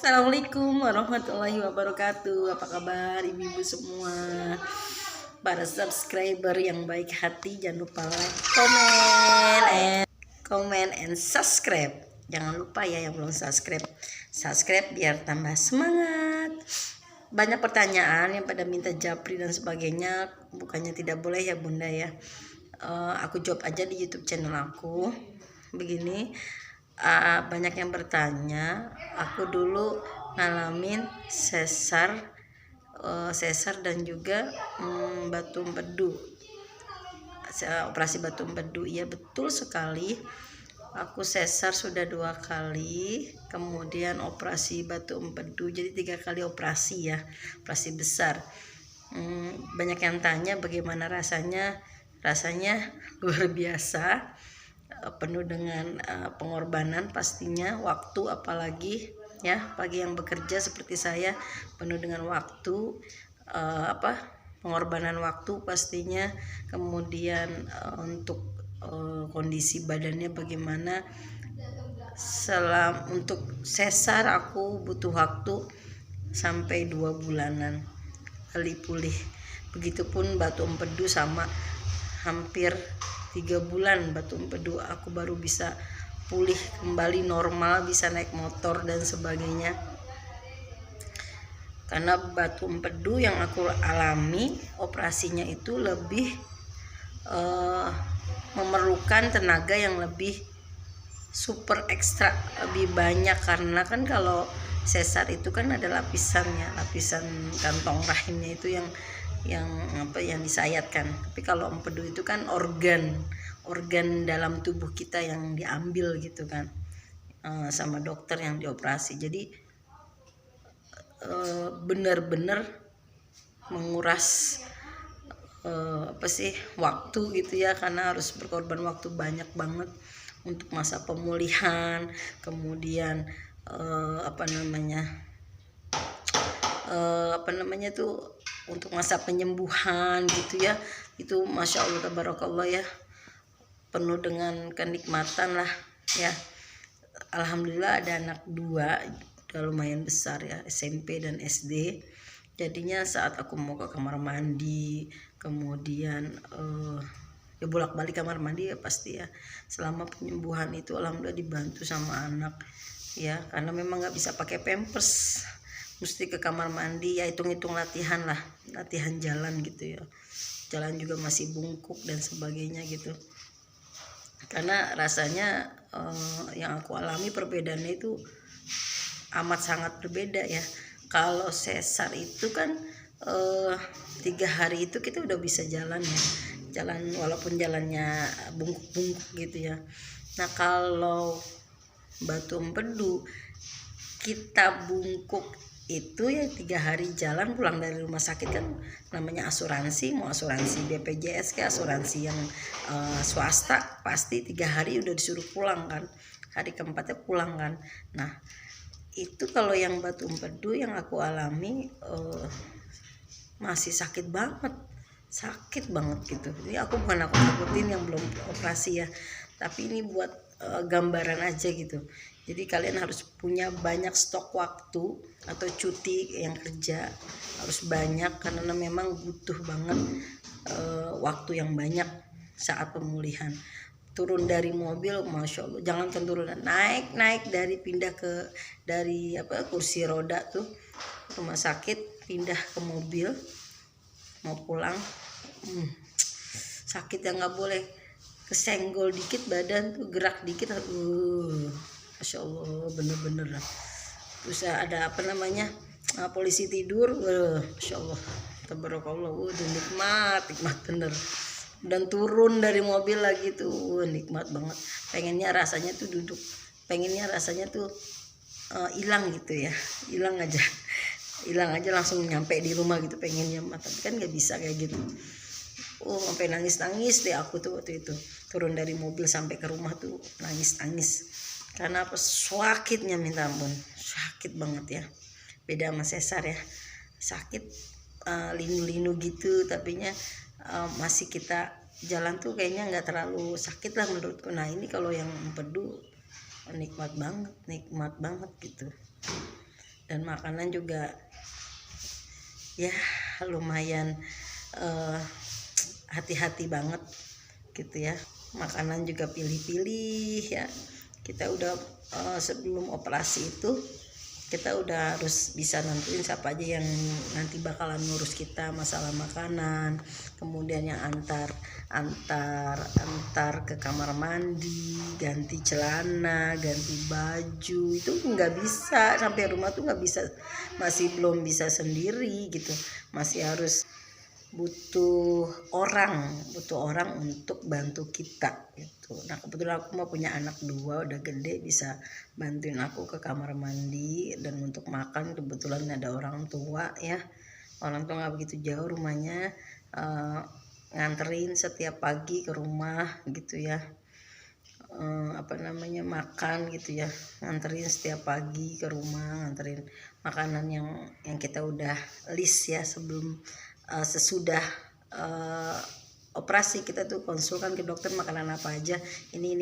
Assalamualaikum warahmatullahi wabarakatuh. Apa kabar ibu-ibu semua? Para subscriber yang baik hati, jangan lupa like, comment and subscribe. Jangan lupa ya yang belum subscribe. Subscribe biar tambah semangat. Banyak pertanyaan yang pada minta japri dan sebagainya. Bukannya tidak boleh ya Bunda ya. Aku jawab aja di YouTube channel aku. Begini, banyak yang bertanya. Aku dulu ngalamin sesar dan juga batu empedu, operasi batu empedu. Iya betul sekali, aku sesar sudah 2 kali, kemudian operasi batu empedu, jadi 3 kali operasi ya, operasi besar. Banyak yang tanya bagaimana rasanya luar biasa, penuh dengan pengorbanan pastinya, waktu apalagi ya, bagi yang bekerja seperti saya penuh dengan waktu, pengorbanan waktu pastinya. Kemudian untuk kondisi badannya bagaimana, untuk sesar aku butuh waktu sampai 2 bulanan kali pulih. Begitupun batu empedu sama, hampir 3 bulan batu empedu aku baru bisa pulih kembali normal, bisa naik motor dan sebagainya. Karena batu empedu yang aku alami operasinya itu lebih memerlukan tenaga yang lebih super ekstra, lebih banyak. Karena kan kalau sesar itu kan ada lapisannya, lapisan kantong rahimnya itu yang disayatkan. Tapi kalau empedu itu kan organ dalam tubuh kita yang diambil gitu kan, sama dokter yang dioperasi. Jadi benar-benar menguras waktu gitu ya, karena harus berkorban waktu banyak banget untuk masa pemulihan. Kemudian untuk masa penyembuhan gitu ya. Itu Masya Allah tabarakallah ya, penuh dengan kenikmatan lah ya. Alhamdulillah ada anak 2, udah lumayan besar ya, SMP dan SD. Jadinya saat aku mau ke kamar mandi, kemudian ya bolak-balik kamar mandi ya pasti ya. Selama penyembuhan itu alhamdulillah dibantu sama anak ya, karena memang nggak bisa pakai pampers, mesti ke kamar mandi ya. Hitung-hitung latihan lah, latihan jalan gitu ya, jalan juga masih bungkuk dan sebagainya gitu. Karena rasanya yang aku alami perbedaannya itu amat sangat berbeda ya. Kalau sesar itu kan 3 hari itu kita udah bisa jalan ya, jalan walaupun jalannya bungkuk-bungkuk gitu ya. Nah kalau batu empedu kita bungkuk itu ya 3 hari jalan, pulang dari rumah sakit kan namanya asuransi, mau asuransi BPJS ke asuransi yang swasta, pasti 3 hari udah disuruh pulang kan, hari keempatnya pulang kan. Nah itu kalau yang batu empedu yang aku alami masih sakit banget gitu. Jadi aku bukan aku takutin yang belum operasi ya, tapi ini buat gambaran aja gitu. Jadi kalian harus punya banyak stok waktu atau cuti yang kerja harus banyak, karena memang butuh banget waktu yang banyak saat pemulihan. Turun dari mobil, Masya Allah, jangan turun, naik dari pindah dari kursi roda tuh rumah sakit, pindah ke mobil mau pulang, sakit yang nggak boleh kesenggol dikit badan tuh, gerak dikit, Masya Allah bener-bener lah. Terus ada polisi tidur, Masya Allah tabarakallah, udah nikmat bener. Dan turun dari mobil lagi tuh nikmat banget. Pengennya rasanya tuh hilang gitu ya, hilang aja langsung nyampe di rumah gitu pengennya. Tapi kan nggak bisa kayak gitu. Sampai nangis deh aku tuh waktu itu turun dari mobil sampai ke rumah tuh nangis karena sakitnya minta ampun, sakit banget ya. Beda sama sesar ya, sakit linu-linu gitu, tapinya masih kita jalan tuh kayaknya nggak terlalu sakit lah menurutku. Nah ini kalau yang empedu nikmat banget gitu. dan makanan juga ya lumayan hati-hati banget gitu ya. Makanan juga pilih-pilih ya. Kita udah sebelum operasi itu kita udah harus bisa nentuin siapa aja yang nanti bakalan ngurus kita masalah makanan, kemudian yang antar ke kamar mandi, ganti celana, ganti baju, itu nggak bisa sampai rumah tuh nggak bisa, masih belum bisa sendiri gitu, masih harus butuh orang untuk bantu kita gitu. Nah kebetulan aku mau punya anak 2 udah gede, bisa bantuin aku ke kamar mandi, dan untuk makan kebetulan ada orang tua ya, orang tua nggak begitu jauh rumahnya, nganterin setiap pagi ke rumah gitu ya, makan gitu ya, nganterin setiap pagi ke rumah, nganterin makanan yang kita udah list ya sebelum sesudah operasi. Kita tuh konsulkan ke dokter makanan apa aja, ini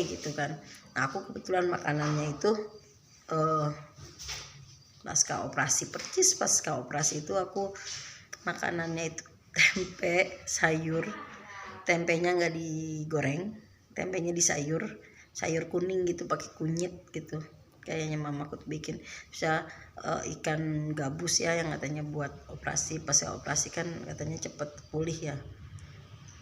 gitu kan. Nah aku kebetulan makanannya itu pasca operasi itu aku makanannya itu tempe sayur, tempenya nggak digoreng, tempenya di sayur kuning gitu, pakai kunyit gitu. Kayaknya mamaku tuh bikin bisa ikan gabus ya, yang katanya buat operasi, pas operasi kan katanya cepet pulih ya.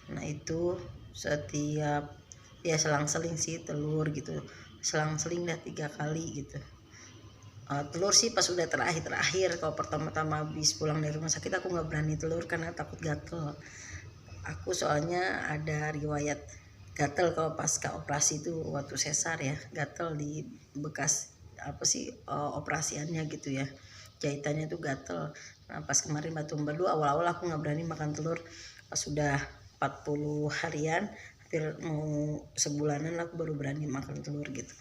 Nah itu setiap ya selang-seling sih telur gitu, selang-seling dah 3 kali gitu. Telur sih pas udah terakhir. Kalau pertama-tama habis pulang dari rumah sakit aku nggak berani telur karena takut gatel. Aku soalnya ada riwayat gatel kalau pasca operasi itu, waktu sesar ya, gatel di bekas operasiannya gitu ya, jahitannya tuh gatel. Nah pas kemarin batuk empedu awal-awal aku nggak berani makan telur, pas sudah 40 harian hampir mau sebulanan aku baru berani makan telur gitu.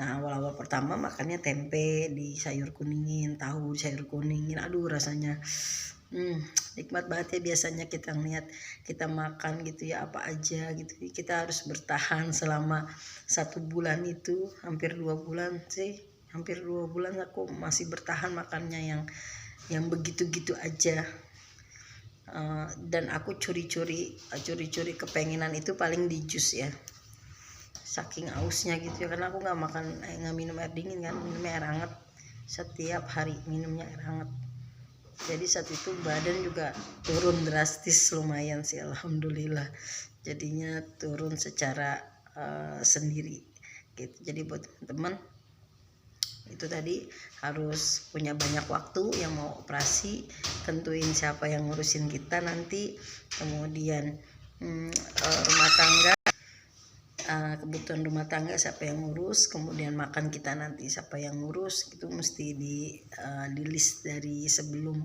Nah awal-awal pertama makannya tempe di sayur kuningin, tahu sayur kuningin, aduh rasanya nikmat banget ya. Biasanya kita ngeliat kita makan gitu ya apa aja gitu, kita harus bertahan selama 1 bulan itu, hampir 2 bulan sih, hampir 2 bulan aku masih bertahan makannya yang begitu-gitu aja. Dan aku curi-curi kepengenan itu paling di jus ya, saking ausnya gitu ya, karena aku nggak minum air dingin kan, minum air hangat setiap hari, minumnya air hangat. Jadi saat itu badan juga turun drastis lumayan sih, alhamdulillah, jadinya turun secara sendiri gitu. Jadi buat teman-teman itu tadi harus punya banyak waktu, yang mau operasi tentuin siapa yang ngurusin kita nanti, kemudian rumah tangga, kebutuhan rumah tangga siapa yang ngurus, kemudian makan kita nanti siapa yang ngurus, itu mesti di list dari sebelum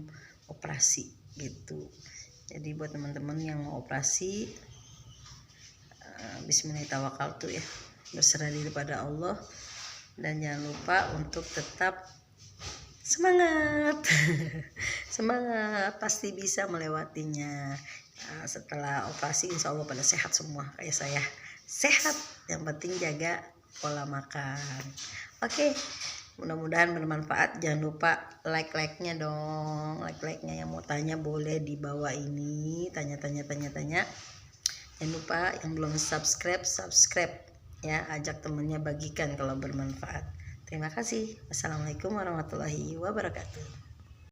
operasi gitu. Jadi buat teman-teman yang mau operasi, bismillahirrahmanirrahim ya, berserah diri pada Allah, dan jangan lupa untuk tetap semangat semangat, pasti bisa melewatinya. Setelah operasi insya Allah pada sehat semua, kayak saya sehat, yang penting jaga pola makan. Oke, mudah-mudahan bermanfaat. Jangan lupa like-nya dong, like-nya. Yang mau tanya boleh di bawah ini, tanya. Jangan lupa yang belum subscribe ya, ajak temennya, bagikan kalau bermanfaat. Terima kasih. Wassalamualaikum warahmatullahi wabarakatuh.